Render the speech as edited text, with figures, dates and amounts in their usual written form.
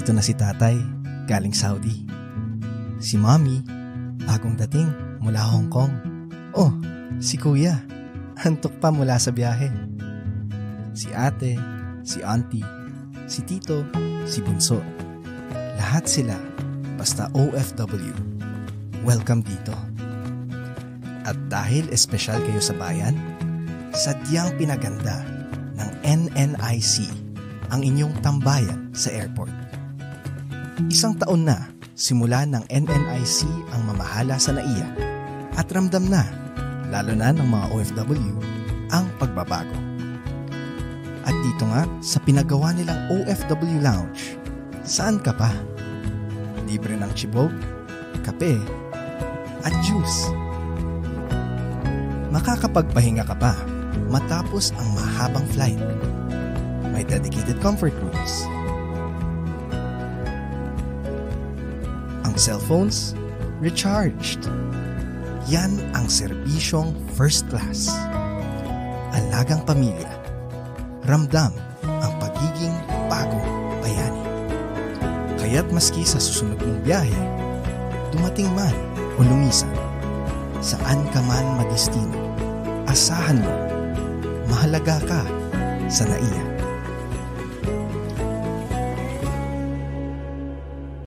Nandito na si tatay, galing Saudi. Si mommy, bagong dating mula Hong Kong. Oh, si kuya, hantok pa mula sa biyahe. Si ate, si auntie, si tito, si bunso. Lahat sila, basta OFW. Welcome dito. At dahil espesyal kayo sa bayan, sadyang pinaganda ng NNIC ang inyong tambayan sa airport. Isang taon na simula ng NNIC ang mamahala sa NAIA at ramdam na, lalo na ng mga OFW, ang pagbabago. At dito nga sa pinagawa nilang OFW Lounge, saan ka pa? Libre ng chibog, kape, at juice. Makakapagpahinga ka pa matapos ang mahabang flight. May dedicated comfort rooms. Ang cellphones, recharged. Yan ang serbisyong first class. Alagang pamilya. Ramdam ang pagiging bagong bayani. Kaya't maski sa susunod mong biyahe, dumating man o lumisan, saan ka man madestino, asahan mo, mahalaga ka sa NAIA.